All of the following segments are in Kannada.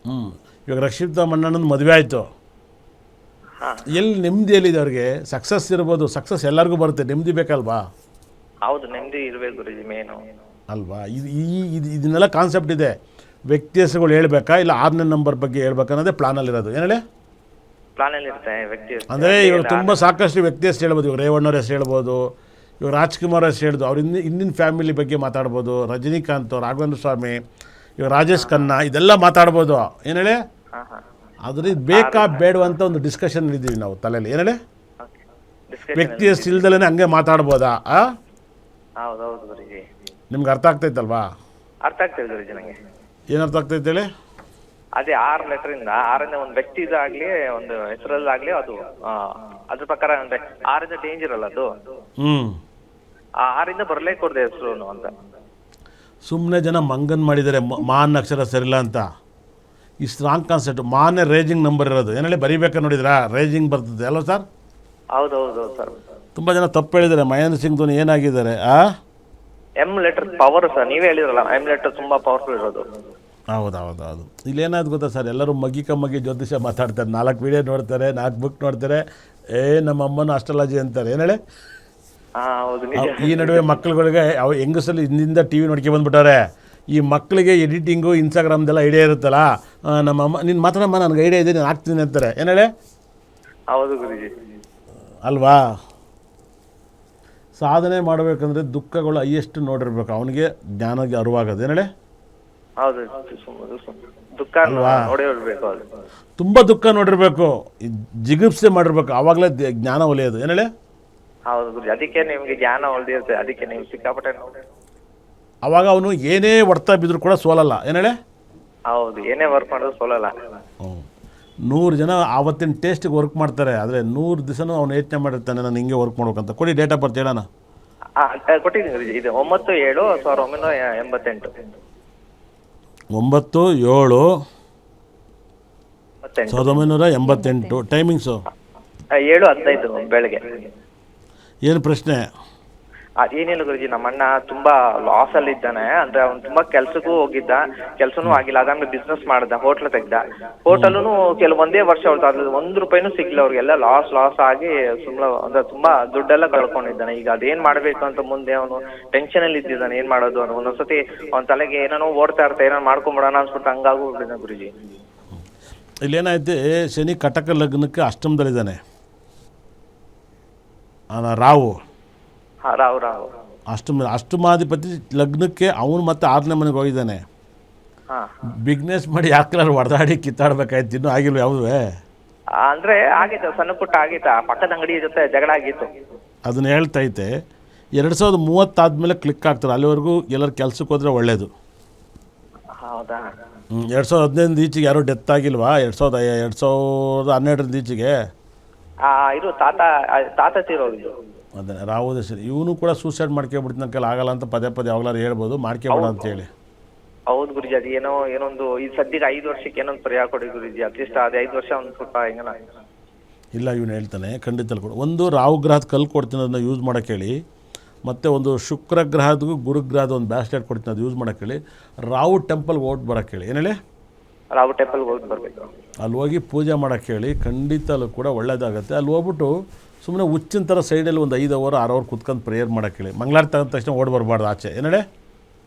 ಹ್ಞೂ. ಇವಾಗ ರಕ್ಷಿತಾ ಮಣ್ಣಣ್ಣನ ಮದುವೆ ಆಯಿತು. ಹಾಂ ಎಲ್ಲಿ ನೆಮ್ಮದಿ ಎಲ್ಲಿದೆ ಅವ್ರಿಗೆ? ಸಕ್ಸಸ್ ಇರ್ಬೋದು, ಸಕ್ಸಸ್ ಎಲ್ಲರಿಗೂ ಬರುತ್ತೆ, ನೆಮ್ಮದಿ ಬೇಕಲ್ವಾ? ಹೌದು, ನೆಮ್ಮದಿ ಇರ್ಬೇಕು ಗುರುಜಿ ಮೇನು. ಅಲ್ವಾ? ಇದನ್ನೆಲ್ಲ ಕಾನ್ಸೆಪ್ಟ್ ಇದೆ. ವ್ಯಕ್ತಿ ಹೆಸರುಗಳು ಹೇಳ್ಬೇಕಾ ಇಲ್ಲ 6ನೇ ನಂಬರ್ ಬಗ್ಗೆ ಹೇಳ್ಬೇಕಾ ಅನ್ನೋದೇ ಪ್ಲಾನಲ್ಲಿರೋದು. ಏನು ಹೇಳಿ? ಪ್ಲಾನಲ್ಲಿ ಇರುತ್ತೆ ವ್ಯಕ್ತಿ ಅಂದರೆ ಇವಾಗ ತುಂಬ ಸಾಕಷ್ಟು ವ್ಯಕ್ತಿ ಹೆಸರು ಹೇಳ್ಬೋದು. ಇವಾಗ ರೇವಣ್ಣವ್ರ ಹೆಸರು ಹೇಳ್ಬೋದು, ಇವಾಗ ರಾಜ್ಕುಮಾರ್ ಹೆಸರು ಹೇಳ್ದು, ಅವ್ರ ಹಿಂದಿನ ಫ್ಯಾಮಿಲಿ ಬಗ್ಗೆ ಮಾತಾಡ್ಬೋದು, ರಜನಿಕಾಂತ್, ರಾಘವೇಂದ್ರ ಸ್ವಾಮಿ, ಇವಾಗ ರಾಜೇಶ್ ಖನ್ನಾ, ಇದೆಲ್ಲ ಮಾತಾಡ್ಬೋದು. ಏನು ಹೇಳಿ? ಹಾಂ ಹಾಂ ಆದರೆ ಇದು ಬೇಕಾ ಬೇಡವಾ ಅಂತ ಒಂದು ಡಿಸ್ಕಷನ್ ಇದ್ದೀವಿ ನಾವು ತಲೆಯಲ್ಲಿ. ಏನು ಹೇಳಿ? ಓಕೆ. ಡಿಸ್ಕಷನ್ ವ್ಯಕ್ತಿ ಹೆಸರು ಇಲ್ದಲೇ ಹಂಗೆ ಮಾತಾಡ್ಬೋದಾ? ಹೌದು ಹೌದು ಗುರುಜಿ, ನಿಮ್ಗೆ ಅರ್ಥ ಆಗ್ತೈತಲ್ವಾ? ಅರ್ಥ ಆಗ್ತದೆ ಗುರುಜಿ ನನಗೆ. ಏನು ಅರ್ಥ ಆಗ್ತೈತೆ ಹೇಳಿ? ಅದೇ 6 ಲೆಟರಿಂದ 6ರಿಂದ ಒಂದು ವ್ಯಕ್ತಿ ಇದಾಗ್ಲಿ ಒಂದು ಹೆಸರಲ್ಲಾಗ್ಲಿ ಅದು ಅದ್ರ ಪ್ರಕಾರ ಅಂದ್ರೆ 6ರಿಂದ ಡೇಂಜರ್ ಅಲ್ಲ ಅದು. ಹ್ಞೂ. ಆ 6ರಿಂದ ಬರಲೇ ಕೊಡದೆ ಹೆಸರು ಅಂತ. ಸುಮ್ಮನೆ ಜನ ಮಂಗನ್ ಮಾಡಿದ್ದಾರೆ, ಮಾನ್ ಅಕ್ಷರ ಸರಿಲ್ಲ ಅಂತ. ಈ ಸ್ಟ್ರಾಂಗ್ ಕಾನ್ಸೆಪ್ಟ್ ಮಾನೇ ರೇಜಿಂಗ್ ನಂಬರ್ ಇರೋದು. ಏನೇಳಿ ಬರೀಬೇಕಾ ನೋಡಿದ್ರಾ? ರೇಜಿಂಗ್ ಬರ್ತದೆ ಅಲ್ವ ಸರ್? ಹೌದು ಹೌದು ಹೌದು ಸರ್. ತುಂಬ ಜನ ತಪ್ಪು ಹೇಳಿದ್ದಾರೆ. ಮಹೇಂದ್ರ ಸಿಂಗ್ ಧೋನಿ ಏನಾಗಿದ್ದಾರೆ? ಎಮ್ ಲೆಟರ್ ಪವರ್ ಸರ್, ನೀವೇ ಹೇಳಿದ್ರಲ್ಲ ಎಮ್ ಲೆಟರ್ ತುಂಬಾ ಪವರ್ಫುಲ್ ಇರೋದು. ಹೌದು. ಇಲ್ಲೇನಾದ್ರು ಗೊತ್ತಾ ಸರ್, ಎಲ್ಲರೂ ಮಗ್ಗಿ ಜ್ಯೋತಿಷ್ಯ ಮಾತಾಡ್ತಾರೆ, 4 ವಿಡಿಯೋ ನೋಡ್ತಾರೆ, 4 ಬುಕ್ ನೋಡ್ತಾರೆ, ನಮ್ಮ ಅಮ್ಮನ ಅಸ್ಟ್ರಾಲಜಿ ಅಂತಾರೆ. ಏನು ಹೇಳಿ? ಹೌದು ನಿಜ. ಈ ನಡುವೆ ಮಕ್ಕಳುಗಳಿಗೆ ಹೆಂಗಸಲ್ಲಿ ಹಿಂದಿಂದ ಟಿ ವಿ ನೋಡ್ಕೆ ಬಂದುಬಿಟ್ಟಾರೆ. ಈ ಮಕ್ಕಳಿಗೆ ಎಡಿಟಿಂಗು ಇನ್ಸ್ಟಾಗ್ರಾಮ್ದೆಲ್ಲ ಐಡಿಯಾ ಇರುತ್ತಲ್ಲ, ನಮ್ಮ ಅಮ್ಮ ನೀನು ಮಾತಾಡಮ್ಮ, ನನಗೆ ಐಡಿಯಾ ಇದೆ, ನಾನು ಹಾಕ್ತೀನಿ ಅಂತಾರೆ. ಏನು ಹೇಳಿ? ಹೌದು ಗುರುಜಿ. ಅಲ್ವಾ? ಸಾಧನೆ ಮಾಡಬೇಕಂದ್ರೆ ದುಃಖಗಳು ಹೈಯೆಸ್ಟ್ ನೋಡಿರ್ಬೇಕು, ಅವನಿಗೆ ಜ್ಞಾನಕ್ಕೆ ಅರಿವಾಗೋದು. ಏನು ಹೇಳಿ? ಹೌದು, ದುಃಖ ನೋಡೇ ಇರ್ಬೇಕು. ಅದು ತುಂಬ ದುಃಖ ನೋಡಿರ್ಬೇಕು, ಜಿಗುಪ್ಸೆ ಮಾಡಿರ್ಬೇಕು, ಆವಾಗಲೇ ಜ್ಞಾನ ಒಲಿಯೋದು. ಏನು ಹೇಳಿ? ಹೌದು ಗುರುಜಿ, ಅದಕ್ಕೆ ನಿಮ್ಗೆ ಜ್ಞಾನ ಹೊಳ್ದಿರುತ್ತೆ, ಅದಕ್ಕೆ ನೀವು ಸಿಕ್ಕಾಪಟ್ಟೆ ನೋಡಿ. ಆವಾಗ ಅವನು ಏನೇ ಹೊಡ್ತಾ ಬಿದ್ದರೂ ಕೂಡ ಸೋಲಲ್ಲ. ಏನು ಹೇಳಿ? ಹೌದು, ಏನೇ ವರ್ಕ್ ಮಾಡೋದು ಸೋಲಲ್ಲ. 100 ಜನ ಆವತ್ತಿನ ಟೇಸ್ಟಿಗೆ ವರ್ಕ್ ಮಾಡ್ತಾರೆ, ಆದರೆ 100 ದಿವಸನೂ ಅವನು ಯೋಚನೆ ಮಾಡಿರ್ತಾನೆ, ನಾನು ಹಿಂಗೆ ವರ್ಕ್ ಮಾಡ್ಬೇಕಂತ. ಕೊಡಿ ಡೇಟ್ ಆಫ್ ಬರ್ತ್ ಹೇಳೋಣ. ಕೊಟ್ಟಿದ್ದೀನಿ ಗುರುಜಿ, ಇದು 9/7/1988. 9/7/1988. ಟೈಮಿಂಗ್ಸು 7:15 ಬೆಳಗ್ಗೆ. ಏನು ಪ್ರಶ್ನೆ? ಏನಿಲ್ಲ ಗುರುಜಿ, ನಮ್ಮ ಅಣ್ಣ ತುಂಬಾ ಲಾಸ್ ಅಲ್ಲಿ ಇದ್ದಾನೆ. ಅಂದ್ರೆ ಅವ್ನು ತುಂಬಾ ಕೆಲ್ಸಕ್ಕೂ ಹೋಗಿದ್ದ, ಕೆಲ್ಸನೂ ಆಗಿಲ್ಲ. ಅದಾದ್ಮೇಲೆ ಬಿಸ್ನೆಸ್ ಮಾಡ್ದ, ಹೋಟ್ಲ್ ತೆಗ್ದ. ಹೋಟೆಲ್ನು ಒಂದೇ ವರ್ಷ ಹೊರತು ಅದ್ರಲ್ಲಿ ₹1 ಸಿಗ್ಲಿಲ್ಲ ಅವ್ರಿಗೆಲ್ಲ. ಲಾಸ್ ಆಗಿ ಸುಮ್ಮನೆ ಅಂದ್ರೆ ತುಂಬಾ ದುಡ್ಡೆಲ್ಲ ಕಳ್ಕೊಂಡಿದ್ದಾನೆ. ಈಗ ಅದೇನ್ ಮಾಡ್ಬೇಕು ಅಂತ ಮುಂದೆ ಅವನು ಟೆನ್ಷನ್ ಅಲ್ಲಿ ಇದ್ದಿದ್ದಾನೆ, ಏನ್ ಮಾಡೋದು ಅನ್ನೋ. ಒಂದೊಂದ್ಸತಿ ಅವ್ನ ತಲೆಗೆ ಏನೇನೋ ಓಡ್ತಾ ಇರ್ತಾ, ಏನೋ ಮಾಡ್ಕೊಂಬಿಡೋಣ ಅನ್ಸ್ಬಿಟ್ಟು ಹಂಗಾಗೋಗ್ಬಿಟ್ಟಿದ್ದಾನೆ ಗುರುಜಿ. ಇಲ್ಲೇನಾಯ್ತು, ಶನಿ ಕಟಕ ಲಗ್ನಕ್ಕೆ ಅಷ್ಟಮದಲ್ಲಿದ್ದಾನೆ ರಾವು. ರಾವ್ ಅಷ್ಟಮಾಧಿಪತಿ ಲಗ್ನಕ್ಕೆ ಅವನು ಮತ್ತೆ 6ನೇ ಮನೆಗೆ ಹೋಗಿದ್ದಾನೆ. ಬಿಸ್ನೆಸ್ ಮಾಡಿ ಯಾಕೆಲ್ಲಾರು ಹೊಡೆದಾಡಿ ಕಿತ್ತಾಡ್ಬೇಕಾಯ್ತು, ಇನ್ನೂ ಆಗಿಲ್ವ ಯಾವುದೇ? ಅಂದ್ರೆ ಆಗಿತ್ತು, ಸಣ್ಣ ಪುಟ್ಟ ಆಗಿತ್ತ, ಪಕ್ಕದ ಅಂಗಡಿ ಜೊತೆ ಜಗಳ ಆಗಿತ್ತು. ಅದನ್ನ ಹೇಳ್ತೈತೆ. 2030 ಆದಮೇಲೆ ಕ್ಲಿಕ್ ಆಗ್ತಾರೆ, ಅಲ್ಲಿವರೆಗೂ ಎಲ್ಲರೂ ಕೆಲ್ಸಕ್ಕೆ ಹೋದರೆ ಒಳ್ಳೇದು. ಹೌದಾ? 2015 ಈಚೆಗೆ ಯಾರೂ ಡೆತ್ ಆಗಿಲ್ವಾ? 2012 ಈಚೆಗೆ ಇದು ತಾತ ತೀರೋಗಿದ್ದು. ಅದೇ ರಾಹು ದಶೆ. ಇವನು ಕೂಡ ಸೂಸೈಡ್ ಮಾಡ್ಕೊಬಿಡ್ತೀನಿ ಕೈಲಿ ಆಗಲ್ಲ ಅಂತ ಪದೇ ಯಾವಾಗಲಾರು ಹೇಳ್ಬೋದು, ಮಾಡ್ಕೊಬೇಡ ಅಂತ ಹೇಳಿ. ಹೌದು ಗುರುಜಿ, ಅದು ಏನೊಂದು ಈ ಸದ್ಯಕ್ಕೆ 5 ವರ್ಷಕ್ಕೆ ಏನೊಂದು ಪರಿಹಾರ ಕೊಡಿ ಗುರುಜಿ. ಅಟ್ಲೀಸ್ಟ್ ಅದು 5 ವರ್ಷ ಒಂದು ಸ್ವಲ್ಪ ಹೆಂಗನ. ಇಲ್ಲ, ಇವನು ಹೇಳ್ತಾನೆ ಖಂಡಿತ ಕೊಡು. ಒಂದು ರಾಹು ಗ್ರಹದ ಕಲ್ಲು ಕೊಡ್ತೀನಿ, ಅದನ್ನ ಯೂಸ್ ಮಾಡೋಕ್ಕೆ ಹೇಳಿ. ಮತ್ತು ಒಂದು ಶುಕ್ರ ಗ್ರಹದಗೂ ಗುರುಗ್ರಹದ ಒಂದು ಬ್ಯಾಸ್ಲೆಟ್ ಕೊಡ್ತೀನಿ, ಅದು ಯೂಸ್ ಮಾಡೋಕ್ಕೆ ಹೇಳಿ. ರಾಹು ಟೆಂಪಲ್ಗೆ ಹೋಗಿ ಬರೋಕ್ಕೆ ಹೇಳಿ. ಏನು ಹೇಳಿ? ರಾಹು ಟೆಂಪಲ್ಗೆ ಹೋಗಿ ಬರಬೇಕು. ಅಲ್ಲಿ ಹೋಗಿ ಪೂಜೆ ಮಾಡೋಕ್ಕೆ ಹೇಳಿ, ಖಂಡಿತ ಅಲ್ಲೂ ಕೂಡ ಒಳ್ಳೇದಾಗುತ್ತೆ. ಅಲ್ಲಿ ಹೋಗ್ಬಿಟ್ಟು ಸುಮ್ಮನೆ ಹುಚ್ಚಿನ ಥರ ಸೈಡಲ್ಲಿ ಒಂದು 5 ಅವರ್ 6 ಅವರ್ ಕುತ್ಕೊಂಡು ಪ್ರೇಯರ್ ಮಾಡೋಕ್ಕೆ ಹೇಳಿ. ಮಂಗಳಾರತಿ ತಗೊಂಡ ತಕ್ಷಣ ಓಡಿ ಬರಬಾರ್ದು ಆಚೆ. ಏನು ಹೇಳಿ?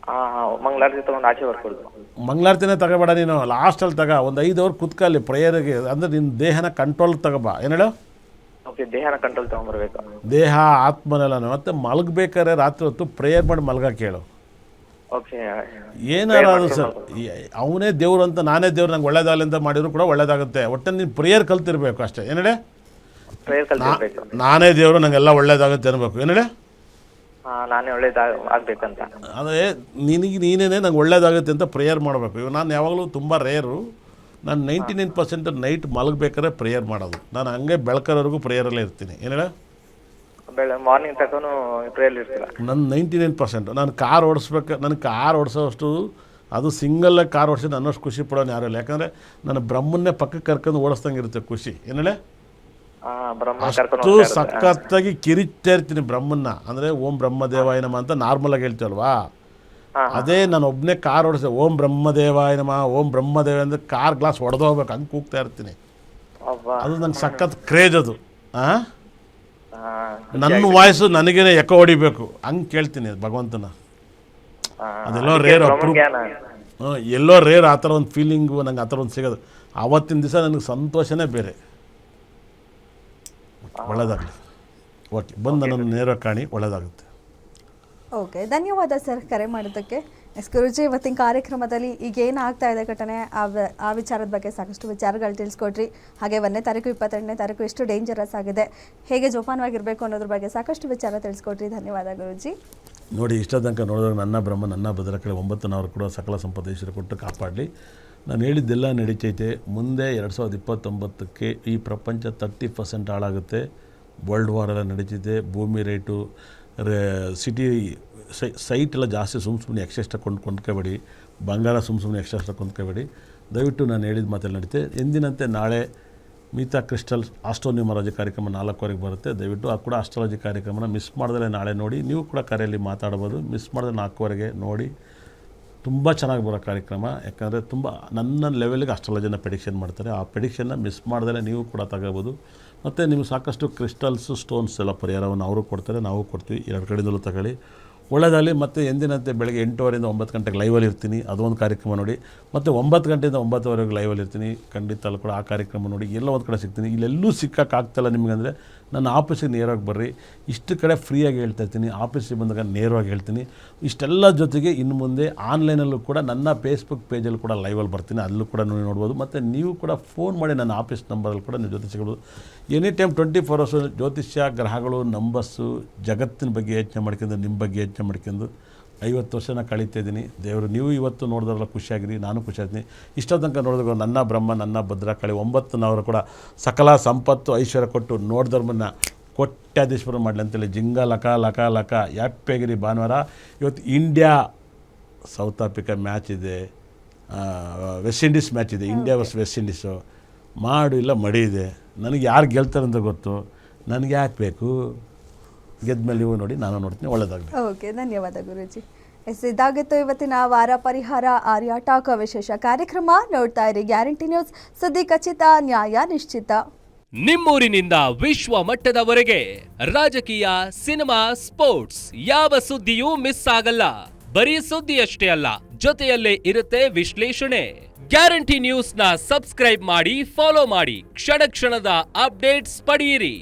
ಮಂಗಳಾರತಿ ತೊಗೊಂಡು ಆಚೆ ಬರ್ಕೊಡ್ದು. ಮಂಗಳಾರತಿನೇ ತಗೋಬೇಡ ನೀನು, ಲಾಸ್ಟಲ್ಲಿ ಒಂದು 5 ಅವರ್ ಕುತ್ಕಲ್ಲಿ ಪ್ರೇಯರ್ಗೆ, ಅಂದರೆ ನಿನ್ನ ದೇಹನ ಕಂಟ್ರೋಲ್ ತಗೋಬಾ. ಏನು ಹೇಳು? ಓಕೆ, ದೇಹನ ಕಂಟ್ರೋಲ್ ತೊಗೊಂಬರ್ಬೇಕು. ದೇಹ ಆತ್ಮನೆಲ್ಲ. ಮತ್ತು ಮಲಗಬೇಕಾದ್ರೆ ರಾತ್ರಿ ಹೊತ್ತು ಪ್ರೇಯರ್ ಮಾಡಿ ಮಲಗಕ್ಕೆ ಹೇಳು. ಓಕೆ, ಏನಾರು ಅದು ಸರ್, ಅವನೇ ದೇವ್ರು ಅಂತ, ನಾನೇ ದೇವ್ರು, ನಂಗೆ ಒಳ್ಳೇದಾಗಲಿ ಅಂತ ಮಾಡಿದ್ರು ಕೂಡ ಒಳ್ಳೇದಾಗುತ್ತೆ. ಒಟ್ಟಲ್ಲಿ ನೀನು ಪ್ರೇಯರ್ ಕಲ್ತಿರ್ಬೇಕು ಅಷ್ಟೇ. ಏನು ಹೇಳಿ? ನಾನೇ ದೇವರು, ನಂಗೆಲ್ಲ ಒಳ್ಳೇದಾಗುತ್ತೆ ಅನ್ಬೇಕು. ಏನು ಹೇಳಿ? ನಾನೇ ಒಳ್ಳೇದಾಗಬೇಕಂತ. ಅದೇ ನೀನೇ ನಂಗೆ ಒಳ್ಳೇದಾಗುತ್ತೆ ಅಂತ ಪ್ರೇಯರ್ ಮಾಡಬೇಕು. ಇವಾಗ ನಾನು ಯಾವಾಗಲೂ ತುಂಬ ರೇರು, ನಾನು 99% ನೈಟ್ ಮಲಗಬೇಕಾದ್ರೆ ಪ್ರೇಯರ್ ಮಾಡೋದು. ನಾನು ಹಂಗೆ ಬೆಳಕರವರೆಗೂ ಪ್ರೇಯರಲ್ಲೇ ಇರ್ತೀನಿ. ಏನು ಹೇಳ? ಮಾರ್ನಿಂಗ್ ತಗೊಂಡು ಪ್ರೇಯರ್ ಇರ್ತೀರ? ನನ್ನ 99%. ನಾನು ಕಾರ್ ಓಡಿಸ್ಬೇಕು, ನನಗೆ ಕಾರ್ ಓಡಿಸೋಷ್ಟು, ಅದು ಸಿಂಗಲ್ಲಾಗಿ ಕಾರ್ ಓಡಿಸಿ ನನ್ನಷ್ಟು ಖುಷಿ ಪಡೋನು ಯಾರು ಇಲ್ಲ. ಯಾಕಂದರೆ ನನ್ನ ಬ್ರಹ್ಮನ್ನೇ ಪಕ್ಕಕ್ಕೆ ಕರ್ಕೊಂಡು ಓಡಿಸ್ದಂಗೆ ಇರುತ್ತೆ ಖುಷಿ. ಏನು ಹೇಳಿ? ಅಷ್ಟು ಸಖತ್ತಾಗಿ ಕಿರಿತಾ ಇರ್ತೀನಿ ಬ್ರಹ್ಮನ್ನ. ಅಂದರೆ ಓಂ ಬ್ರಹ್ಮದೇವಾಯ ನಮಃ ಅಂತ ನಾರ್ಮಲಾಗಿ ಹೇಳ್ತೀವಲ್ವಾ, ಅದೇ ನಾನು ಒಬ್ಬನೇ ಕಾರ್ ಓಡಿಸಿ ಓಂ ಬ್ರಹ್ಮದೇವಾಯ ನಮಃ ಓಂ ಬ್ರಹ್ಮದೇವ ಅಂದರೆ ಕಾರ್ ಗ್ಲಾಸ್ ಹೊಡೆದೋಗ್ಬೇಕು ಹಂಗೆ ಕೂಗ್ತಾ ಇರ್ತೀನಿ. ಅದು ನನಗೆ ಸಖತ್ ಕ್ರೇಜ್ ಅದು. ನನ್ನ ವಾಯ್ಸು ನನಗೇನೆ ಎಕೋ ಹೊಡಿಬೇಕು ಹಂಗೆ ಕೇಳ್ತೀನಿ ಭಗವಂತನ. ಅದೆಲ್ಲೋ ರೇರ್ ಅಪ್ರೂವ್, ಎಲ್ಲೋ ರೇರ್ ಆ ಥರ ಒಂದು ಫೀಲಿಂಗು ನಂಗೆ ಆ ಥರ ಒಂದು ಸಿಗೋದು. ಆವತ್ತಿನ ದಿವಸ ನನಗೆ ಸಂತೋಷನೇ ಬೇರೆ. ಒಳ್ಳೆಯದಾಗಲಿ. ಓಕೆ, ಬಂದು ನನ್ನನ್ನು ನೇರವಾಗಿ ಕಾಣಿ, ಒಳ್ಳೆಯದಾಗುತ್ತೆ. ಓಕೆ, ಧನ್ಯವಾದ ಸರ್ ಕರೆ ಮಾಡೋದಕ್ಕೆ. ಎಸ್ ಗುರುಜಿ, ಇವತ್ತಿನ ಕಾರ್ಯಕ್ರಮದಲ್ಲಿ ಈಗ ಏನು ಆಗ್ತಾ ಇದೆ ಘಟನೆ ಆ ವಿಚಾರದ ಬಗ್ಗೆ ಸಾಕಷ್ಟು ವಿಚಾರಗಳು ತಿಳಿಸ್ಕೊಟ್ರಿ. ಹಾಗೆ 1ನೇ ತಾರೀಕು 22ನೇ ತಾರೀಕು ಎಷ್ಟು ಡೇಂಜರಸ್ ಆಗಿದೆ, ಹೇಗೆ ಜೋಪಾನವಾಗಿರಬೇಕು ಅನ್ನೋದ್ರ ಬಗ್ಗೆ ಸಾಕಷ್ಟು ವಿಚಾರ ತಿಳಿಸ್ಕೊಟ್ರಿ. ಧನ್ಯವಾದ ಗುರುಜಿ. ನೋಡಿ, ಇಷ್ಟ ತನಕ ನೋಡಿದಾಗ ನನ್ನ ಬ್ರಹ್ಮ ನನ್ನ ಭದ್ರಕಳೆ 9 ನಾವು ಕೂಡ ಸಕಲ ಸಂಪದೇಶ್ವರ ಕೊಟ್ಟು ಕಾಪಾಡಲಿ. ನಾನು ಹೇಳಿದ್ದೆಲ್ಲ ನಡೀತೈತೆ. ಮುಂದೆ 2029ಕ್ಕೆ ಈ ಪ್ರಪಂಚ 30% ಹಾಳಾಗುತ್ತೆ. ವರ್ಲ್ಡ್ ವಾರ್ ಎಲ್ಲ ನಡೀತಿದೆ. ಭೂಮಿ ರೇಟು, ಸಿಟಿ ಸೈಟ್ ಎಲ್ಲ ಜಾಸ್ತಿ ಸುಮ್ಮನೆ ಎಕ್ಸ್ಟ್ರಾ ಕೊಂಡ್ಕೋಬೇಡಿ. ಬಂಗಾರ ಸುಮ್ಮನೆ ಎಕ್ಸ್ಟ್ರಾ ಕೊಂಡ್ಕೋಬೇಡಿ. ದಯವಿಟ್ಟು ನಾನು ಹೇಳಿದ ಮಾತೆಲ್ಲ ನಡೀತೆ. ಎಂದಿನಂತೆ ನಾಳೆ ಮಿತಾ ಕ್ರಿಸ್ಟಲ್ ಆಸ್ಟ್ರೋನ್ಯೂಮರಾಲಜಿ ಕಾರ್ಯಕ್ರಮ 4:00ವರೆಗೆ ಬರುತ್ತೆ. ದಯವಿಟ್ಟು ಆ ಕೂಡ ಆಸ್ಟ್ರಾಲಜಿ ಕಾರ್ಯಕ್ರಮನ ಮಿಸ್ ಮಾಡಿದ್ರೆ ನಾಳೆ ನೋಡಿ. ನೀವು ಕೂಡ ಕರೆಯಲ್ಲಿ ಮಾತಾಡ್ಬೋದು. ಮಿಸ್ ಮಾಡಿದ್ರೆ 4:00ವರೆಗೆ ನೋಡಿ. ತುಂಬ ಚೆನ್ನಾಗಿ ಬರೋ ಕಾರ್ಯಕ್ರಮ. ಯಾಕಂದರೆ ತುಂಬ ನನ್ನ ಲೆವೆಲ್ಗೆ ಆಸ್ಟ್ರಾಲಜಿನ ಪ್ರೆಡಿಕ್ಷನ್ ಮಾಡ್ತಾರೆ. ಆ ಪ್ರೆಡಿಕ್ಷನ್ನ ಮಿಸ್ ಮಾಡ್ದೇ ನೀವು ಕೂಡ ತಗೋಬೋದು. ಮತ್ತು ನಿಮಗೆ ಸಾಕಷ್ಟು ಕ್ರಿಸ್ಟಲ್ಸು, ಸ್ಟೋನ್ಸ್ ಎಲ್ಲ ಪರಿಹಾರವನ್ನು ಅವರು ಕೊಡ್ತಾರೆ, ನಾವು ಕೊಡ್ತೀವಿ. 2 ಕಡೆಯಿಂದಲೂ ತಗೊಳ್ಳಿ, ಒಳ್ಳೆಯದಾಗಲಿ. ಮತ್ತು ಎಂದಿನಂತೆ ಬೆಳಗ್ಗೆ 8:00ವರೆಯಿಂದ 9 ಗಂಟೆಗೆ ಲೈವಲ್ಲಿ ಇರ್ತೀನಿ. ಅದೊಂದು ಕಾರ್ಯಕ್ರಮ ನೋಡಿ. ಮತ್ತು 9 ಗಂಟೆಯಿಂದ 9:00ವರೆಗೆ ಲೈವಲ್ಲಿ ಇರ್ತೀನಿ. ಖಂಡಿತ ಅಲ್ಲೂ ಕೂಡ ಆ ಕಾರ್ಯಕ್ರಮ ನೋಡಿ. ಎಲ್ಲ ಒಂದು ಕಡೆ ಸಿಗ್ತೀನಿ. ಇಲ್ಲೆಲ್ಲೂ ಸಿಕ್ಕೋಕ್ಕಾಗ್ತಾಯಿಲ್ಲ ನಿಮಗಂದರೆ ನನ್ನ ಆಫೀಸಿಗೆ ನೇರವಾಗಿ ಬರ್ರಿ. ಇಷ್ಟು ಕಡೆ ಫ್ರೀಯಾಗಿ ಹೇಳ್ತಾ ಇರ್ತೀನಿ. ಆಫೀಸಿಗೆ ಬಂದಾಗ ನೇರವಾಗಿ ಹೇಳ್ತೀನಿ. ಇಷ್ಟೆಲ್ಲ ಜೊತೆಗೆ ಇನ್ನು ಮುಂದೆ ಆನ್ಲೈನಲ್ಲೂ ಕೂಡ ನನ್ನ ಫೇಸ್ಬುಕ್ ಪೇಜಲ್ಲಿ ಕೂಡ ಲೈವಲ್ಲಿ ಬರ್ತೀನಿ. ಅಲ್ಲೂ ಕೂಡ ನೀವು ನೋಡ್ಬೋದು. ಮತ್ತು ನೀವು ಕೂಡ ಫೋನ್ ಮಾಡಿ ನನ್ನ ಆಫೀಸ್ ನಂಬರಲ್ಲಿ ಕೂಡ ನೀವು ಜೊತೆ ಸಿಗ್ಬೋದು. ಎನಿ ಟೈಮ್ 24 ಅವರ್ಸು ಜ್ಯೋತಿಷ್ಯ, ಗ್ರಹಗಳು, ನಂಬರ್ಸು, ಜಗತ್ತಿನ ಬಗ್ಗೆ ಯೋಚನೆ ಮಾಡ್ಕೊಂಡು, ನಿಮ್ಮ ಬಗ್ಗೆ ಯೋಚನೆ ಮಾಡ್ಕೊಂಡು 50 ವರ್ಷನ ಕಳೀತಾ ಇದ್ದೀನಿ. ದೇವರು ನೀವು ಇವತ್ತು ನೋಡಿದ್ರಲ್ಲ ಖುಷಿಯಾಗಿರಿ, ನಾನು ಖುಷಿಯಾಗ್ತೀನಿ. ಇಷ್ಟ ತನಕ ನೋಡಿದಾಗ ನನ್ನ ಬ್ರಹ್ಮ ನನ್ನ ಭದ್ರಕಾಳಿ 9 ನಾವು ಕೂಡ ಸಕಲ ಸಂಪತ್ತು ಐಶ್ವರ್ಯ ಕೊಟ್ಟು ನೋಡಿದವ್ರನ್ನ ಕೋಟ್ಯಾಧೀಶ್ವರ ಮಾಡಲಿ ಅಂತೇಳಿ ಜಿಂಗ ಲಕ ಲಕ ಲಕ ಯಾಪ್ಯಾಗಿರಿ. ಭಾನುವಾರ ಇವತ್ತು ಇಂಡಿಯಾ ಸೌತ್ ಆಫ್ರಿಕಾ ಮ್ಯಾಚ್ ಇದೆ, ವೆಸ್ಟ್ ಇಂಡೀಸ್ ಮ್ಯಾಚ್ ಇದೆ. India versus West Indies. ಮಾಡು ಇಲ್ಲ ಮಡಿ ಇದೆ. ನನಗೆ ಯಾರು ಗೆಲ್ತಾರೆ ಅಂತ ಗೊತ್ತು. ನನಗೆ ಯಾಕೆ ಬೇಕು? ಗೆದ್ಮೇಲೆ ನೀವು ನೋಡಿ, ನಾನು ನೋಡ್ತೀನಿ. ಒಳ್ಳೆಯದಾಗಲಿ. ಓಕೆ, ಧನ್ಯವಾದ ಗುರುಜಿ. ಎಸ್, ಇದಾಗಿತ್ತು ಇವತ್ತಿನ ವಾರ ಪರಿಹಾರ ಆರ್ಯ ಟಾಕ್ ವಿಶೇಷ ಕಾರ್ಯಕ್ರಮ. ನೋಡ್ತಾ ಇರಿ ಗ್ಯಾರಂಟಿ ನ್ಯೂಸ್, ಸುದ್ದಿ ಖಚಿತ, ನ್ಯಾಯ ನಿಶ್ಚಿತ. ನಿಮ್ಮೂರಿನಿಂದ ವಿಶ್ವ ಮಟ್ಟದವರೆಗೆ ರಾಜಕೀಯ, ಸಿನಿಮಾ, ಸ್ಪೋರ್ಟ್ಸ್ ಯಾವ ಸುದ್ದಿಯೂ ಮಿಸ್ ಆಗಲ್ಲ. ಬರೀ ಸುದ್ದಿಯಷ್ಟೇ ಅಲ್ಲ, ಜೊತೆಯಲ್ಲೇ ಇರುತ್ತೆ ವಿಶ್ಲೇಷಣೆ. ಗ್ಯಾರಂಟಿ ನ್ಯೂಸ್ ನ ಸಬ್ಸ್ಕ್ರೈಬ್ ಮಾಡಿ, ಫಾಲೋ ಮಾಡಿ, ಕ್ಷಣ ಕ್ಷಣದ ಅಪ್ಡೇಟ್ಸ್ ಪಡೆಯಿರಿ.